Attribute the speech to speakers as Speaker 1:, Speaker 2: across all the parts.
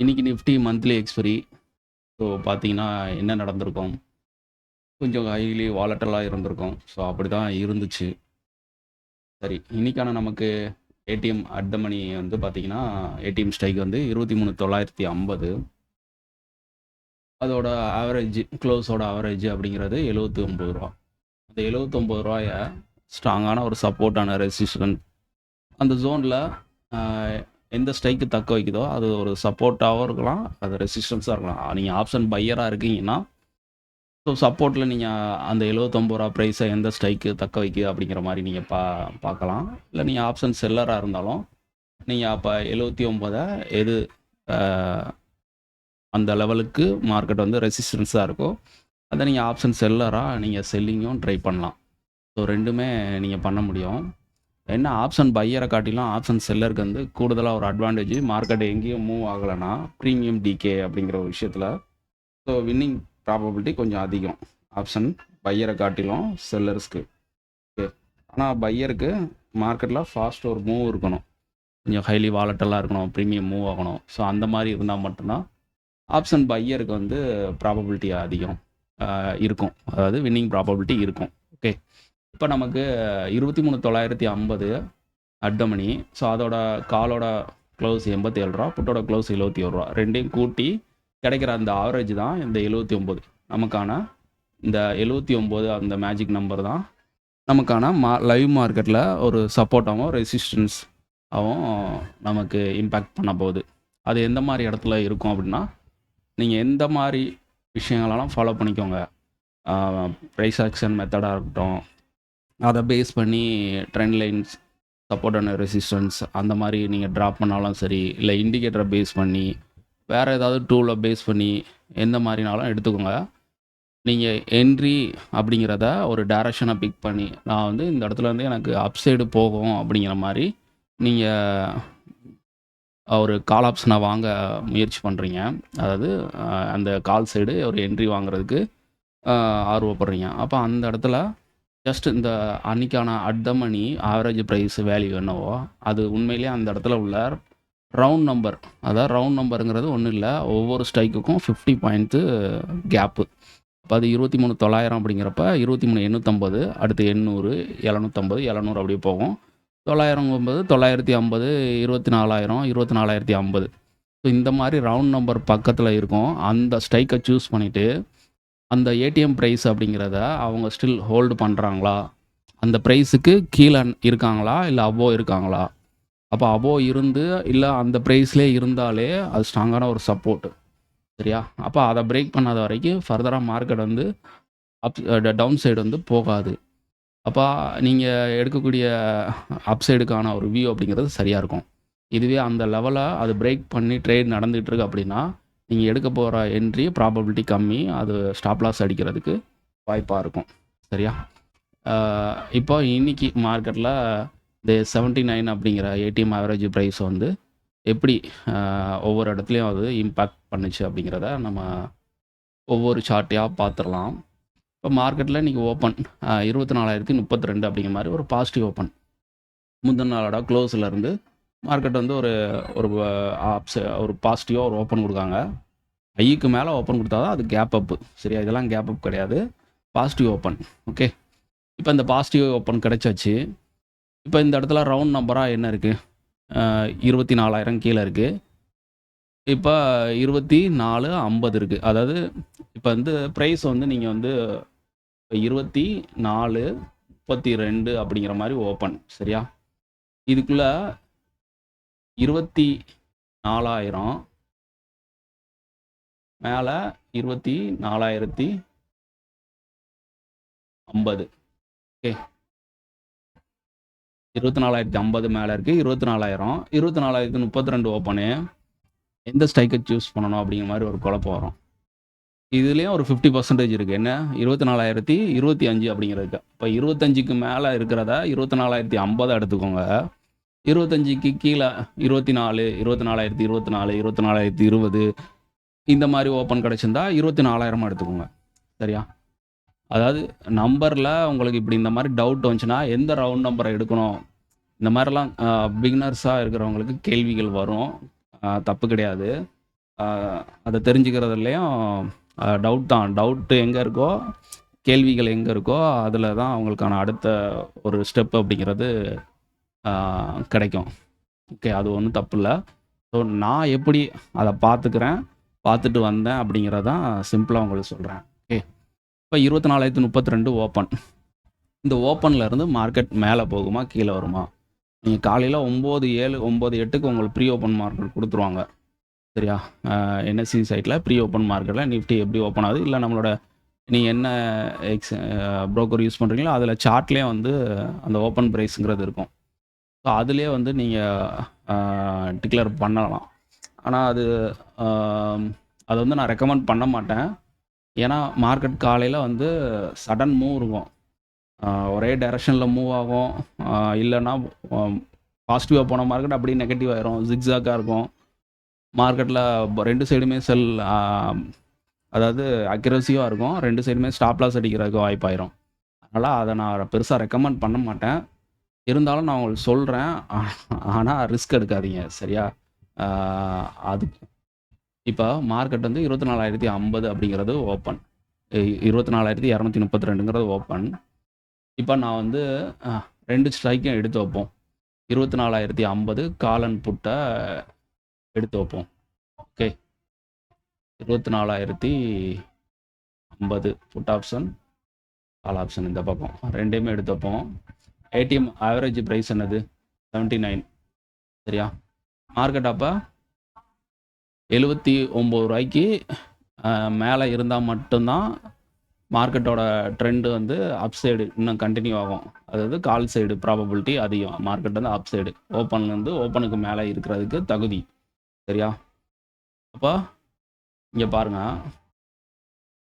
Speaker 1: இன்னைக்கு Nifty monthly expiry. So பார்த்தீங்கன்னா, என்ன நடந்திருக்கும்? கொஞ்சம் ஹைலி வாலட்டலா இருந்திருக்கும். ஸோ அப்படிதான் இருந்துச்சு. சரி, இன்னைக்கான நமக்கு ஏடிஎம் அட் த மணி வந்து பார்த்தீங்கன்னா, ஏடிஎம் ஸ்ட்ரைக் வந்து 23,950. அதோட ஆவரேஜ் க்ளோஸோட ஆவரேஜ் அப்படிங்கிறது ரூ. 79. அந்த ரூ. 79 ஸ்ட்ராங்கான ஒரு சப்போர்ட்டான ரெசிஸ்டன்ட். அந்த ஜோனில் எந்த ஸ்ட்ரைக்கு தக்க வைக்குதோ அது ஒரு சப்போர்ட்டாகவும் இருக்கலாம், அது ரெசிஸ்டன்ஸாக இருக்கலாம். நீங்கள் ஆப்ஷன் பையராக இருக்கீங்கன்னா, ஸோ சப்போர்ட்டில் நீங்கள் அந்த ரூ. 79 ப்ரைஸை எந்த ஸ்ட்ரைக்கு தக்க வைக்குது அப்படிங்கிற மாதிரி நீங்கள் பார்க்கலாம். இல்லை நீங்கள் ஆப்ஷன் செல்லராக இருந்தாலும் நீங்கள் அப்போ 79 எது அந்த லெவலுக்கு மார்க்கெட் வந்து ரெசிஸ்டன்ஸாக இருக்கோ அதை நீங்கள் ஆப்ஷன் செல்லராக நீங்கள் செல்லிங்கும் ட்ரை பண்ணலாம். ஸோ ரெண்டுமே நீங்கள் பண்ண முடியும். என்ன ஆப்ஷன் பையரை காட்டிலும் ஆப்ஷன் செல்லருக்கு வந்து கூடுதலாக ஒரு அட்வான்டேஜ், மார்க்கெட் எங்கேயும் மூவ் ஆகலைன்னா ப்ரீமியம் டிகே அப்படிங்கிற ஒரு விஷயத்தில் ஸோ வின்னிங் ப்ராபபிலிட்டி கொஞ்சம் அதிகம் ஆப்ஷன் பையரை காட்டிலும் செல்லர்ஸ்க்கு. ஓகே, ஆனால் பையருக்கு மார்க்கெட்டில் ஃபாஸ்ட் ஒரு மூவ் இருக்கணும், கொஞ்சம் ஹைலி வாலட்டலாக இருக்கணும், ப்ரீமியம் மூவ் ஆகணும். ஸோ அந்த மாதிரி இருந்தால் மட்டும்தான் ஆப்ஷன் பையருக்கு வந்து ப்ராபபிலிட்டி அதிகம் இருக்கும், அதாவது வின்னிங் ப்ராபபிலிட்டி இருக்கும். ஓகே, இப்போ நமக்கு 23,950 அட் த மணி. ஸோ அதோட காலோட க்ளோஸ் 87 ரூபா, புட்டோட க்ளோஸ் 71 ரூபா. ரெண்டையும் கூட்டி கிடைக்கிற அந்த ஆவரேஜ் தான் இந்த 79. நமக்கான இந்த 79 அந்த மேஜிக் நம்பர் தான் நமக்கான லைவ் மார்க்கெட்டில் ஒரு சப்போர்ட்டாகவும் ரெசிஸ்டன்ஸ் ஆகவும் நமக்கு இம்பேக்ட் பண்ண போகுது. அது எந்த மாதிரி இடத்துல இருக்கும் அப்படின்னா, நீங்கள் எந்த மாதிரி விஷயங்களெல்லாம் ஃபாலோ பண்ணிக்கோங்க. ப்ரைஸ் ஆக்ஷன் மெத்தடாக இருக்கட்டும், அதை பேஸ் பண்ணி trend lines, support and resistance அந்த மாதிரி நீங்கள் ட்ராப் பண்ணாலும் சரி, இல்லை இண்டிகேட்டரை பேஸ் பண்ணி வேறு ஏதாவது டூலை பேஸ் பண்ணி எந்த மாதிரினாலும் எடுத்துக்கோங்க. நீங்கள் என்ட்ரி அப்படிங்கிறத ஒரு டைரக்ஷனை பிக் பண்ணி, நான் வந்து இந்த இடத்துல வந்து எனக்கு அப்சைடு போகும் அப்படிங்கிற மாதிரி நீங்கள் ஒரு கால் ஆப்ஷனை வாங்க முயற்சி பண்ணுறீங்க. அதாவது அந்த கால் சைடு ஒரு என்ட்ரி வாங்குறதுக்கு ஆர்வப்படுறீங்க. அப்போ அந்த இடத்துல ஜஸ்ட் இந்த அன்னைக்கான at the money average price value என்னவோ அது உண்மையிலேயே அந்த இடத்துல உள்ள ரவுண்ட் நம்பர். அதாவது ரவுண்ட் நம்பருங்கிறது ஒன்றும் இல்லை, ஒவ்வொரு ஸ்ட்ரைக்குக்கும் 50 பாயிண்ட்ஸு கேப்பு. அப்போ அது 23,900 அப்படிங்கிறப்ப 23,850, அடுத்து 800, 750, 700 அப்படியே போகும். 900 950, 24,000, 24,050. ஸோ இந்த மாதிரி ரவுண்ட் நம்பர் பக்கத்தில் இருக்கும். அந்த ஸ்ட்ரைக்கை சூஸ் பண்ணிவிட்டு அந்த ஏடிஎம் ப்ரைஸ் அப்படிங்கிறத அவங்க ஸ்டில் ஹோல்டு பண்ணுறாங்களா, அந்த ப்ரைஸுக்கு கீழே இருக்காங்களா, இல்லை அபோவ் இருக்காங்களா. அப்போ அபோவ் இருந்து இல்லை அந்த ப்ரைஸ்லேயே இருந்தாலே அது ஸ்ட்ராங்கான ஒரு சப்போர்ட்டு. சரியா? அப்போ அதை பிரேக் பண்ணாத வரைக்கும் ஃபர்தராக மார்க்கெட் வந்து டவுன் சைடு வந்து போகாது. அப்போ நீங்கள் எடுக்கக்கூடிய அப்சைடுக்கான ஒரு வியூ அப்படிங்கிறது சரியாக இருக்கும். இதுவே அந்த லெவலை அது பிரேக் பண்ணி ட்ரேட் நடந்துகிட்டு இருக்கு அப்படின்னா, நீங்கள் எடுக்க போகிற என்ட்ரி ப்ராபபிலிட்டி கம்மி, அது ஸ்டாப் லாஸ் அடிக்கிறதுக்கு வாய்ப்பாக இருக்கும். சரியா? இப்போ இன்னைக்கு மார்க்கெட்டில் இந்த 79 அப்படிங்கிற ஏடிஎம் ஆவரேஜ் ப்ரைஸ் வந்து எப்படி ஒவ்வொரு இடத்துலையும் அது இம்பேக்ட் பண்ணுச்சு அப்படிங்கிறத நம்ம ஒவ்வொரு சார்ட்டையாக பார்த்துடலாம். இப்போ மார்க்கெட்டில் இன்றைக்கி ஓப்பன் 24,032 அப்படிங்கிற மாதிரி ஒரு பாசிட்டிவ் ஓப்பன். முந்தின நாளோட க்ளோஸில் இருந்து மார்க்கெட் வந்து ஒரு ஒரு பாசிட்டிவாக ஒரு ஓப்பன் கொடுக்காங்க. ஐக்கு மேலே ஓப்பன் கொடுத்தா தான் அது கேப் அப்பு. சரியா? இதெல்லாம் கேப் அப் கிடையாது, பாசிட்டிவ் ஓப்பன். ஓகே, இப்போ இந்த பாசிட்டிவ் ஓப்பன் கிடைச்சாச்சு. இப்போ இந்த இடத்துல ரவுண்ட் நம்பராக என்ன இருக்குது? 24,000 கீழே இருக்குது. இப்போ 24,50 இருக்குது. அதாவது இப்போ வந்து ப்ரைஸ் வந்து நீங்கள் வந்து 24,32 அப்படிங்கிற மாதிரி ஓப்பன். சரியா? இதுக்குள்ளே 24,000 மேலே 24,050. ஓகே, 24,050 மேலே இருக்குது, 24,000, 24,032 ஓப்பனு. எந்த ஸ்ட்ரைக்கை சூஸ் பண்ணணும் அப்படிங்கிற மாதிரி ஒரு குழப்பம் வரும். இதுலேயும் ஒரு 50% இருக்குது. என்ன? 24,025 அப்படிங்கிறதுக்கு. இப்போ 25க்கு மேலே இருக்கிறத 24,050 எடுத்துக்கோங்க. 25க்கு கீழே 24, 24,024, 24,020 இந்த மாதிரி ஓப்பன் கிடச்சிருந்தா 24,000 எடுத்துக்கோங்க. சரியா? அதாவது நம்பரில் உங்களுக்கு இப்படி இந்த மாதிரி டவுட் வந்துச்சுன்னா எந்த ரவுண்ட் நம்பரை எடுக்கணும், இந்த மாதிரிலாம் பிகினர்ஸாக இருக்கிறவங்களுக்கு கேள்விகள் வரும். தப்பு கிடையாது. அதை தெரிஞ்சுக்கிறதுலையும் டவுட் தான். டவுட்டு எங்கே இருக்கோ, கேள்விகள் எங்கே இருக்கோ, அதில் தான் அவங்களுக்கான அடுத்த ஒரு ஸ்டெப் அப்படிங்கிறது கிடைக்கும். ஓகே, அது ஒன்றும் தப்பு இல்லை. ஸோ நான் எப்படி அதை பார்த்துட்டு வந்தேன் அப்படிங்கிறதான் சிம்பிளாக உங்களுக்கு சொல்கிறேன். ஓகே, இப்போ 24,32 ஓப்பன். இந்த ஓப்பனில் இருந்து மார்க்கெட் மேலே போகுமா கீழே வருமா? நீங்கள் காலையில் 9:07 9:08க்கு உங்களுக்கு ப்ரீ ஓப்பன் மார்க்கெட் கொடுத்துருவாங்க. சரியா? என்எஸ்சி சைட்டில் ப்ரீ ஓப்பன் மார்க்கெட்டில் நிஃப்டி எப்படி ஓப்பன் ஆகுது, இல்லை நம்மளோட நீங்கள் என்ன ப்ரோக்கர் யூஸ் பண்ணுறீங்களோ அதில் சார்ட்லேயே வந்து அந்த ஓப்பன் ப்ரைஸுங்கிறது இருக்கும். ஸோ அதுலேயே வந்து நீங்கள் டிக்ளேர் பண்ணலாம். ஆனால் அது வந்து நான் ரெக்கமெண்ட் பண்ண மாட்டேன். ஏன்னா மார்க்கெட் காலையில் வந்து சடன் மூவ் இருக்கும். ஒரே டைரெக்ஷனில் மூவ் ஆகும். இல்லைன்னா பாசிட்டிவாக போன மார்க்கெட் அப்படியே நெகட்டிவ் ஆயிரும், ஜிக்ஸாக்காக இருக்கும். மார்க்கெட்டில் 2 சைடுமே செல், அதாவது அக்யூரஸிவாக இருக்கும். 2 சைடுமே ஸ்டாப் லாஸ் அடிக்கிறதுக்கு வாய்ப்பாயிரும். அதனால் அதை நான் பெருசாக ரெக்கமெண்ட் பண்ண மாட்டேன். இருந்தாலும் நான் உங்களுக்கு சொல்கிறேன். ஆனால் ரிஸ்க் எடுக்காதீங்க. சரியா? அது இப்போ மார்க்கெட் வந்து 24,050 அப்படிங்கிறது ஓப்பன், 24,232ங்கிறது ஓப்பன். இப்போ நான் வந்து 2 ஸ்ட்ரைக்கும் எடுத்து வைப்போம். 24,050 கால் அண்ட் புட்டை எடுத்து வைப்போம். Okay, 24,050 put option, call option இந்த பக்கம் ரெண்டையுமே எடுத்து வைப்போம். ஏடிஎம் ஆவரேஜ் ப்ரைஸ் என்னது? 79. சரியா? மார்க்கெட் அப்போ 79 ரூபாய்க்கு மேலே இருந்தால் மட்டும்தான் மார்க்கெட்டோட ட்ரெண்டு வந்து அப் சைடு இன்னும் கண்டினியூ ஆகும். அதாவது கால் சைடு ப்ராபபிலிட்டி அதிகம். மார்க்கெட் வந்து அப் சைடு ஓப்பன்லேருந்து ஓப்பனுக்கு மேலே இருக்கிறதுக்கு தகுதி. சரியா? அப்போ இங்கே பாருங்கள்,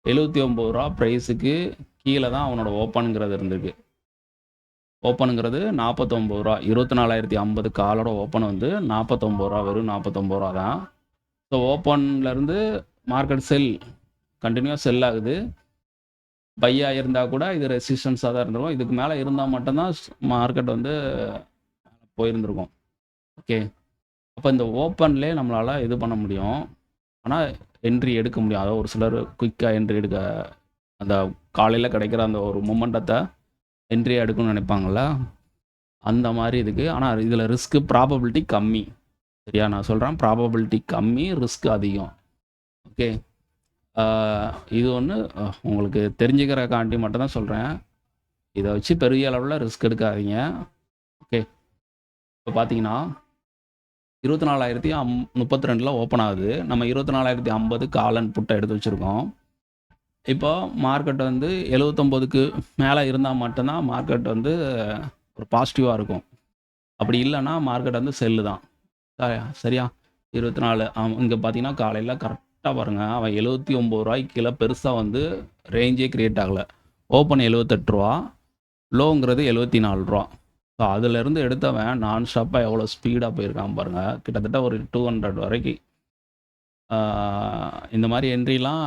Speaker 1: 79 ரூபா ப்ரைஸுக்கு கீழே தான் அவனோட ஓப்பனுங்கிறது இருந்திருக்கு. ஓப்பனுங்கிறது 49 ரூபா. 24,050 காலோட ஓப்பன் வந்து 49 ரூபா, வெறும் 49 ரூபா தான். ஸோ ஓப்பன்லேருந்து மார்க்கெட் கண்டினியூவாக செல் ஆகுது. பையாக இருந்தால் கூட இது ரெசிஸ்டன்ஸாக தான் இருந்திருக்கும். இதுக்கு மேலே இருந்தால் மட்டும்தான் மார்க்கெட் வந்து போயிருந்துருக்கும். ஓகே, அப்போ இந்த ஓப்பன்லேயே நம்மளால் இது பண்ண முடியும். ஆனால் என்ட்ரி எடுக்க முடியும். அதாவது ஒரு சிலர் குயிக்காக என்ட்ரி எடுக்க, அந்த காலையில் கிடைக்கிற அந்த ஒரு மொமெண்டத்தை என்ட்ரியாக எடுக்கணும்னு நினைப்பாங்கள்ல, அந்த மாதிரி இதுக்கு. ஆனால் இதில் ரிஸ்க்கு ப்ராபபிலிட்டி கம்மி. சரியா? நான் சொல்கிறேன், ப்ராபபிலிட்டி கம்மி, ரிஸ்க் அதிகம். ஓகே, இது ஒன்று உங்களுக்கு தெரிஞ்சுக்கிறக்காண்டி மட்டும்தான் சொல்கிறேன். இதை வச்சு பெரிய அளவில் ரிஸ்க் எடுக்காதீங்க. ஓகே, இப்போ பார்த்தீங்கன்னா 24,032 ஓப்பன் ஆகுது. நம்ம 24,050 கால் அண்ட் புட்டை எடுத்து வச்சுருக்கோம். இப்போ மார்க்கெட் வந்து 79க்கு மேலே இருந்தால் மட்டும்தான் மார்க்கெட் வந்து ஒரு பாசிட்டிவாக இருக்கும். அப்படி இல்லைன்னா மார்க்கெட் வந்து செல்லு தான். சரியா? 24 இங்கே பார்த்தீங்கன்னா காலையில் கரெக்டாக பாருங்கள், அவன் 79 ரூபாய்க்கு கீழே பெருசாக வந்து ரேஞ்சே க்ரியேட் ஆகலை. ஓப்பன் 78 ரூபா, லோங்கிறது 74 ரூபா. ஸோ அதிலேருந்து எடுத்தவன் நான் ஸ்டாப்பாக எவ்வளோ ஸ்பீடாக போயிருக்கான் பாருங்கள். கிட்டத்தட்ட ஒரு 200 வரைக்கும். இந்த மாதிரி என்ட்ரிலாம்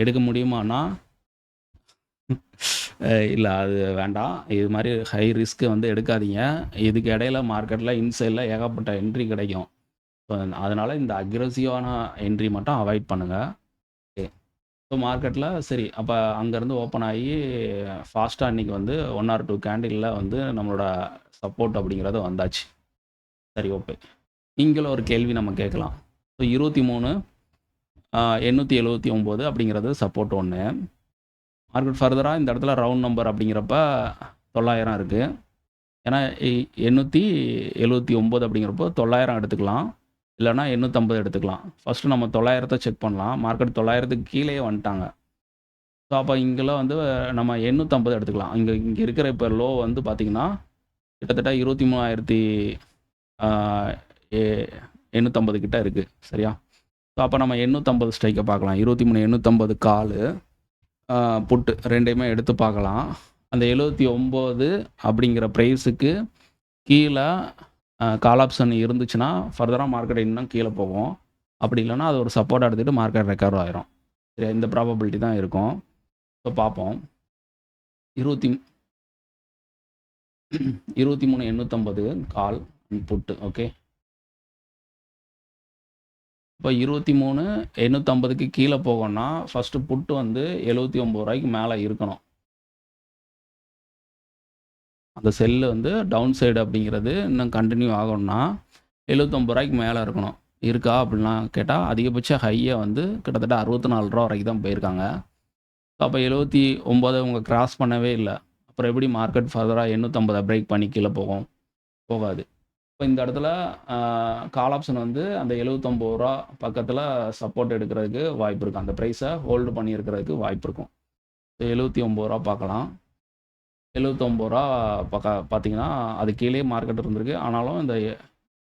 Speaker 1: எடுக்க முடியுமானா இல்லை, அது வேண்டாம். இது மாதிரி ஹை ரிஸ்க்கு வந்து எடுக்காதீங்க. இதுக்கு இடையில மார்க்கெட்டில் இன்சைடில் ஏகப்பட்ட என்ட்ரி கிடைக்கும். ஸோ அதனால் இந்த அக்ரெசிவான என்ட்ரி மட்டும் அவாய்ட் பண்ணுங்கள். ஓகே, ஸோ மார்க்கெட்டில் சரி, அப்போ அங்கேருந்து ஓப்பன் ஆகி ஃபாஸ்ட்டாக இன்றைக்கி வந்து 1 or 2 கேண்டிலில் வந்து நம்மளோட சப்போர்ட் அப்படிங்கிறது வந்தாச்சு. சரி, ஓகே. இங்கே ஒரு கேள்வி நம்ம கேட்கலாம். ஸோ 23,879 அப்படிங்கிறது சப்போர்ட் ஒன்று. மார்க்கெட் ஃபர்தராக இந்த இடத்துல ரவுண்ட் நம்பர் அப்படிங்கிறப்ப 900 இருக்குது. ஏன்னா 879 அப்படிங்கிறப்போ 900 எடுத்துக்கலாம், இல்லைனா 850 எடுத்துக்கலாம். ஃபஸ்ட்டு நம்ம 900 செக் பண்ணலாம். மார்க்கெட் 900க்கு கீழே வந்துட்டாங்க. ஸோ அப்போ இங்கெல்லாம் வந்து நம்ம 850 எடுத்துக்கலாம். இங்கே இருக்கிற இப்போ லோ வந்து பார்த்திங்கன்னா கிட்டத்தட்ட 23,850 கிட்ட இருக்குது. சரியா? ஸோ அப்போ நம்ம 850 ஸ்ட்ரைக்கை பார்க்கலாம். 23,850 கால் புட்டு ரெண்டையுமே எடுத்து பார்க்கலாம். அந்த 79 அப்படிங்கிற ப்ரைஸுக்கு கீழே கால் ஆப்ஷன் இருந்துச்சுன்னா ஃபர்தராக மார்க்கெட் இன்னும் கீழே போகும். அப்படி இல்லைன்னா அது ஒரு சப்போர்ட் எடுத்துகிட்டு மார்க்கெட் ரெக்கவர் ஆயிரும். சரி, இந்த ப்ராபபிலிட்டி தான் இருக்கும். ஸோ பார்ப்போம். 23,850 கால் புட்டு. ஓகே, இப்போ 23,850க்கு கீழே போகணும்னா ஃபஸ்ட்டு புட்டு வந்து ரூ. 79க்கு மேலே இருக்கணும். அந்த செல்லு வந்து டவுன் சைடு அப்படிங்கிறது இன்னும் கண்டினியூ ஆகணும்னா ரூ. 79க்கு மேலே இருக்கணும். இருக்கா அப்படின்லாம் கேட்டால் அதிகபட்ச ஹையை வந்து கிட்டத்தட்ட ரூ. 64 வரைக்கும் தான் போயிருக்காங்க. அப்போ 79 அவங்க கிராஸ் பண்ணவே இல்லை. அப்புறம் எப்படி மார்க்கெட் ஃபர்தராக 850 பிரேக் பண்ணி கீழே போகும்? போகாது. இப்போ இந்த இடத்துல கால் ஆப்ஷன் வந்து அந்த ரூ. 79 பக்கத்தில் சப்போர்ட் எடுக்கிறதுக்கு வாய்ப்பு இருக்கும். அந்த ப்ரைஸை ஹோல்டு பண்ணி இருக்கிறதுக்கு வாய்ப்பு இருக்கும். ரூ. 79 பார்க்கலாம். ரூ. 79 பார்த்தீங்கன்னா அது கீழே மார்க்கெட் இருந்திருக்கு. ஆனாலும் இந்த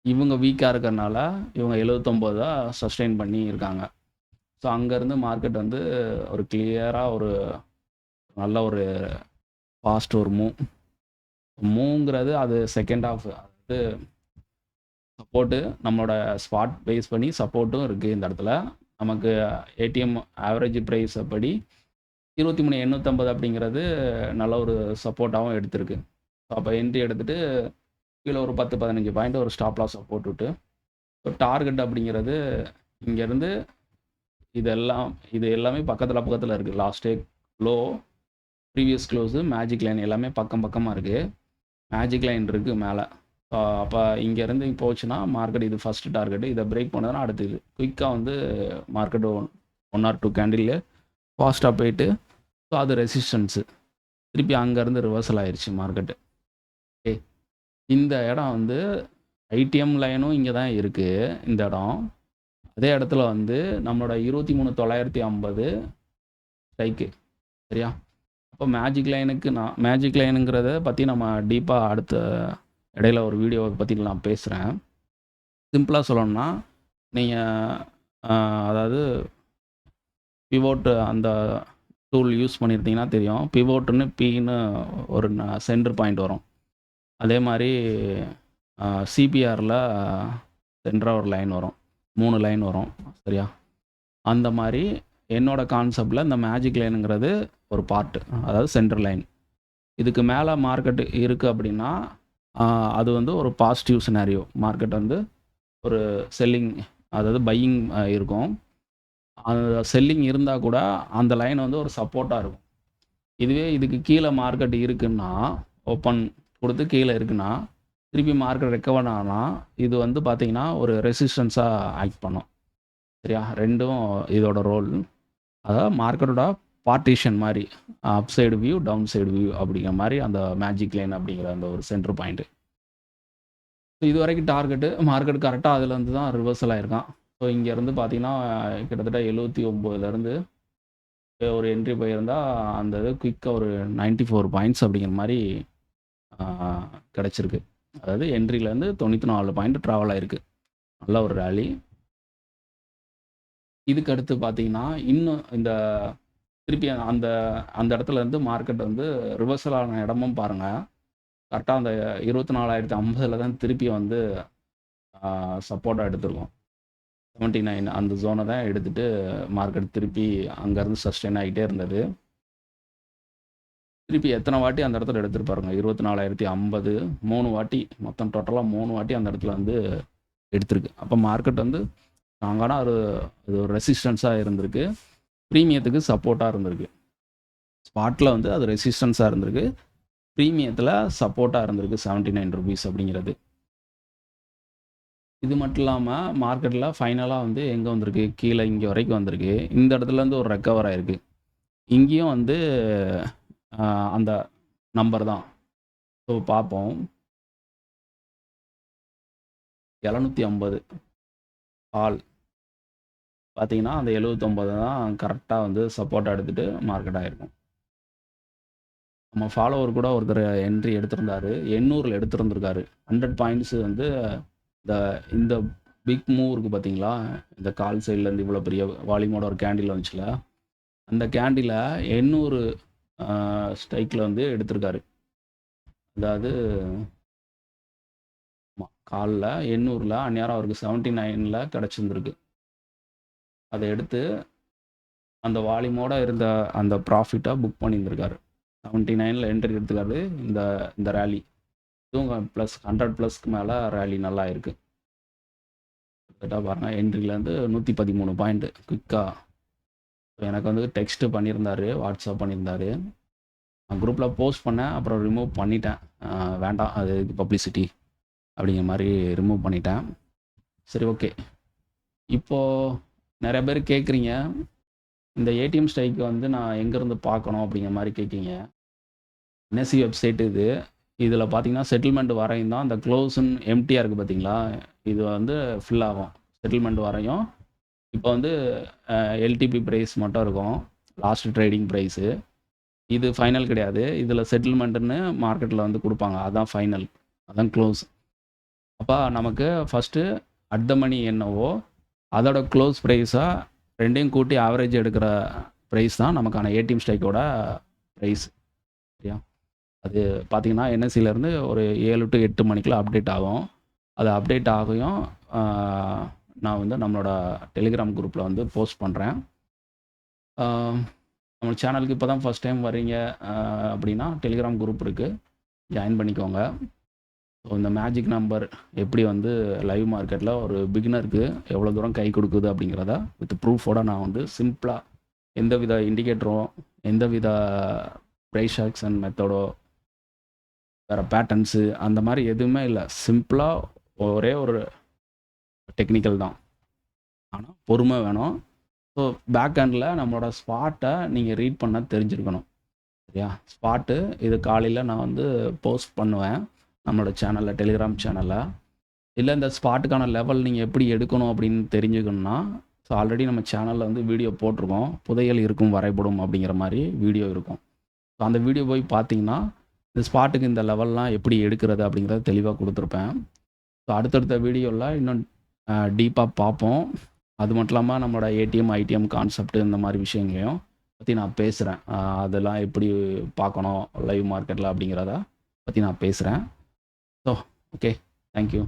Speaker 1: இவங்க வீக்காக இருக்கிறனால இவங்க 79 தான் சஸ்டெயின் பண்ணி இருக்காங்க. ஸோ அங்கேருந்து மார்க்கெட் வந்து ஒரு கிளியராக ஒரு நல்ல ஒரு ஃபாஸ்ட் ஒரு மூங்கிறது அது செகண்ட் ஆஃப் அது சப்போர்ட்டு நம்மளோட ஸ்பாட் பேஸ் பண்ணி சப்போர்ட்டும் இருக்குது. இந்த இடத்துல நமக்கு ஏடிஎம் ஆவரேஜ் ப்ரைஸ் படி 23,850 அப்படிங்கிறது நல்ல ஒரு சப்போர்ட்டாகவும் எடுத்திருக்கு. ஸோ அப்போ என்ட்ரி எடுத்துகிட்டு கீழே ஒரு 10-15 பாயிண்ட் ஒரு ஸ்டாப் லாஸை போட்டுவிட்டு ஸோ டார்கெட் அப்படிங்கிறது இங்கேருந்து இது எல்லாமே பக்கத்தில் இருக்குது. Last day low, previous close, magic line எல்லாமே பக்கமாக இருக்குது. மேஜிக் லைன் இருக்குது மேலே. அப்போ இங்கேருந்து போச்சுன்னா மார்க்கெட் இது ஃபஸ்ட்டு டார்கெட்டு. இதை பிரேக் பண்ணதுன்னா அடுத்தது குயிக்காக வந்து மார்க்கெட் 1 or 2 கேண்டில் ஃபாஸ்ட்டாக போயிட்டு ஸோ அது ரெசிஸ்டன்ஸு திருப்பி அங்கேருந்து ரிவர்சல் ஆயிடுச்சு மார்க்கெட்டு. ஓகே, இந்த இடம் வந்து ஐடிஎம் லைனும் இங்கே தான் இருக்குது. இந்த இடம் அதே இடத்துல வந்து நம்மளோட 23,950 ஸ்ட்ரைக்கு. சரியா? அப்போ மேஜிக் லைனுங்கிறத பற்றி நம்ம டீப்பாக அடுத்த இடையில ஒரு வீடியோவை பற்றி நான் பேசுகிறேன். சிம்பிளாக சொல்லணும்னா நீங்கள் அதாவது பிவோட்டு அந்த டூல் யூஸ் பண்ணியிருந்தீங்கன்னா தெரியும். பிவோட்டுன்னு பின்னு ஒரு சென்டர் பாயிண்ட் வரும். அதே மாதிரி சிபிஆரில் சென்டராக ஒரு லைன் வரும். 3 லைன் வரும். சரியா? அந்த மாதிரி என்னோட கான்செப்டில் இந்த மேஜிக் லைனுங்கிறது ஒரு பார்ட்டு, அதாவது சென்டர் லைன். இதுக்கு மேலே மார்க்கெட் இருக்குது அப்படின்னா அது வந்து ஒரு பாசிட்டிவ் சினாரியோ. மார்க்கெட் வந்து ஒரு செல்லிங், அதாவது பையிங் இருக்கும். அந்த செல்லிங் இருந்தால் கூட அந்த லைன் வந்து ஒரு சப்போர்ட்டாக இருக்கும். இதுவே இதுக்கு கீழே மார்க்கெட் இருக்குன்னா, ஓப்பன் கொடுத்து கீழே இருக்குன்னா திருப்பி மார்க்கெட் ரெக்கவர் ஆனால் இது வந்து பார்த்திங்கன்னா ஒரு ரெசிஸ்டன்ஸாக ஆக்ட் பண்ணும். சரியா? ரெண்டும் இதோட ரோல். அதாவது மார்க்கெட்டோட பார்ட்டிஷன் மாதிரி upside view, downside view அப்படிங்கிற மாதிரி அந்த மேஜிக் லைன் அப்படிங்கிற அந்த ஒரு சென்டர் பாயிண்ட்டு. ஸோ இது வரைக்கும் டார்கெட்டு மார்க்கெட் கரெக்டாக அதுலேருந்து தான் ரிவர்சல் ஆகிருக்கான். ஸோ இங்கேருந்து பார்த்தீங்கன்னா கிட்டத்தட்ட 79லேருந்து ஒரு என்ட்ரி போயிருந்தால் அந்த இது குயிக்காக ஒரு 94 பாயிண்ட்ஸ் அப்படிங்கிற மாதிரி கிடச்சிருக்கு. அதாவது என்ட்ரிலேருந்து 94 பாயிண்ட் ட்ராவல் ஆகிருக்கு. நல்ல ஒரு ரேலி. இதுக்கு அடுத்து பார்த்தீங்கன்னா இன்னும் இந்த திருப்பி அந்த இடத்துல இருந்து மார்க்கெட் வந்து ரிவர்சல் ஆன இடமும் பாருங்கள். கரெக்டாக அந்த 24,050 தான் திருப்பி வந்து சப்போர்ட்டாக எடுத்திருக்கோம். 79 அந்த ஜோனை தான் எடுத்துகிட்டு மார்க்கெட் திருப்பி அங்கேருந்து சஸ்டெயின் ஆகிட்டே இருந்தது. திருப்பி எத்தனை வாட்டி அந்த இடத்துல எடுத்துகிட்டு பாருங்க. 24,050 3 வாட்டி, மொத்தம் டோட்டலாக 3 வாட்டி அந்த இடத்துல வந்து எடுத்திருக்கு. அப்போ மார்க்கெட் வந்து ஸ்ட்ராங்கான அது ஒரு ரெசிஸ்டன்ஸாக இருந்திருக்கு. ப்ரீமியத்துக்கு சப்போர்ட்டாக இருந்திருக்கு. ஸ்பாட்டில் வந்து அது ரெசிஸ்டன்ஸாக இருந்திருக்கு. ப்ரீமியத்தில் சப்போர்ட்டாக இருந்திருக்கு 79 rupees அப்படிங்கிறது. இது மட்டும் இல்லாமல் மார்க்கெட்டில் ஃபைனலாக வந்து எங்கே வந்திருக்கு? கீழே இங்கே வரைக்கும் வந்திருக்கு. இந்த இடத்துலேருந்து ஒரு ரெக்கவர் ஆகிருக்கு. இங்கேயும் வந்து அந்த நம்பர் தான். ஸோ பார்ப்போம். 750 கால் பார்த்தீங்கன்னா அந்த 79 தான் கரெக்டாக வந்து சப்போர்ட்டாக எடுத்துகிட்டு மார்க்கெட் ஆகிருக்கும். நம்ம ஃபாலோவர் கூட ஒருத்தர் என்ட்ரி எடுத்திருந்தாரு. 800 எடுத்திருந்திருக்காரு. 100 பாயிண்ட்ஸு வந்து இந்த பிக் மூவ் இருக்குது பார்த்தீங்களா? இந்த கால் சைட்லேருந்து இவ்வளோ பெரிய வால்யூமோட ஒரு கேண்டில் வந்துச்சுல, அந்த கேண்டிலை 800 ஸ்ட்ரைக்கில் வந்து எடுத்திருக்காரு. அதாவது காலில் 800ல் அந்நேரம் அவருக்கு 79ல் கிடச்சிருந்துருக்கு. அதை எடுத்து அந்த வால்யூமோட இருந்த அந்த ப்ராஃபிட்டை புக் பண்ணியிருந்திருக்காரு. 79ல் என்ட்ரி எடுத்துக்காரு. இந்த ரேலி இதுவும் +100 ப்ளஸ்க்கு மேலே ரேலி நல்லா இருக்குது. கரெக்டாக பாருங்கள், என்ட்ரிலேருந்து 113 பாயிண்ட் குயிக்காக. எனக்கு வந்து டெக்ஸ்ட் பண்ணியிருந்தாரு, வாட்ஸ்அப் பண்ணியிருந்தாரு. நான் குரூப்பில் போஸ்ட் பண்ணேன், அப்புறம் ரிமூவ் பண்ணிட்டேன். வேண்டாம், அது இது பப்ளிசிட்டி அப்படிங்கிற மாதிரி ரிமூவ் பண்ணிட்டேன். சரி, ஓகே. இப்போது நிறைய பேர் கேட்குறீங்க, இந்த ஏடிஎம் ஸ்ட்ரைக்கு வந்து நான் எங்கேருந்து பார்க்கணும் அப்படிங்கிற மாதிரி கேட்குறீங்க. என்எஸ்சி வெப்சைட் இது. இதில் பார்த்தீங்கன்னா செட்டில்மெண்ட் வரையும் தான் அந்த க்ளோஸ்ன்னு எம்டியாக இருக்குது பார்த்தீங்களா, இது வந்து ஃபில் ஆகும். செட்டில்மெண்ட் வரையும் இப்போ வந்து எல்டிபி ப்ரைஸ் மட்டும் இருக்கும், லாஸ்ட் ட்ரேடிங் ப்ரைஸு. இது ஃபைனல் கிடையாது. இதில் செட்டில்மெண்ட்டுன்னு மார்க்கெட்டில் வந்து கொடுப்பாங்க, அதுதான் ஃபைனல், அதுதான் க்ளோஸ். அப்போ நமக்கு ஃபஸ்ட்டு அட் த மணி என்னவோ அதோட க்ளோஸ் ப்ரைஸாக ரெண்டையும் கூட்டி ஆவரேஜ் எடுக்கிற ப்ரைஸ் தான் நமக்கான ஏடிஎம் ஸ்ட்ரைக்கோட ப்ரைஸ். சரியா? அது பார்த்தீங்கன்னா என்எஸ்சிலேருந்து ஒரு 7 to 8 மணிக்குள்ள அப்டேட் ஆகும். அது அப்டேட் ஆகியும் நான் வந்து நம்மளோட டெலிகிராம் குரூப்பில் வந்து போஸ்ட் பண்ணுறேன். நம்ம சேனலுக்கு இப்போ தான் ஃபஸ்ட் டைம் வரீங்க அப்படின்னா டெலிகிராம் குரூப் இருக்குது, ஜாயின் பண்ணிக்கோங்க. ஸோ இந்த மேஜிக் நம்பர் எப்படி வந்து லைவ் மார்க்கெட்டில் ஒரு பிகினருக்கு எவ்வளோ தூரம் கை கொடுக்குது அப்படிங்கிறத வித் ப்ரூஃபோடு நான் வந்து சிம்பிளாக எந்தவித இண்டிகேட்டரோ எந்தவித ப்ரைஸ் ஆக்ஷன் மெத்தடோ வேறு பேட்டர்ன்ஸு அந்த மாதிரி எதுவுமே இல்லை. சிம்பிளாக ஒரே ஒரு டெக்னிக்கல் தான், ஆனால் பொறுமை வேணும். ஸோ பேக் ஹேண்டில் நம்மளோட ஸ்பாட்டை நீங்கள் ரீட் பண்ண தெரிஞ்சிருக்கணும். சரியா? ஸ்பாட்டு இது காலையில் நான் வந்து போஸ்ட் பண்ணுவேன் நம்மளோட சேனலில், டெலிகிராம் சேனலில். இல்லை இந்த ஸ்பாட்டுக்கான லெவல் நீங்கள் எப்படி எடுக்கணும் அப்படின்னு தெரிஞ்சுக்கணுன்னா, ஸோ ஆல்ரெடி நம்ம சேனலில் வந்து வீடியோ போட்டிருக்கோம், புதையல் இருக்கும் வரைபடம் அப்படிங்கிற மாதிரி வீடியோ இருக்கும். ஸோ அந்த வீடியோ போய் பார்த்தீங்கன்னா இந்த ஸ்பாட்டுக்கு இந்த லெவல்லாம் எப்படி எடுக்கிறது அப்படிங்கிறத தெளிவாக கொடுத்துருப்பேன். ஸோ அடுத்தடுத்த வீடியோவில் இன்னும் டீப்பாக பார்ப்போம். அது மட்டும் இல்லாமல் நம்மளோட ஏடிஎம் ஐடிஎம் கான்செப்ட் இந்த மாதிரி விஷயங்களையும் பற்றி நான் பேசுகிறேன். அதெல்லாம் எப்படி பார்க்கணும் லைவ் மார்க்கெட்டில் அப்படிங்கிறத பற்றி நான் பேசுகிறேன். So okay, thank you.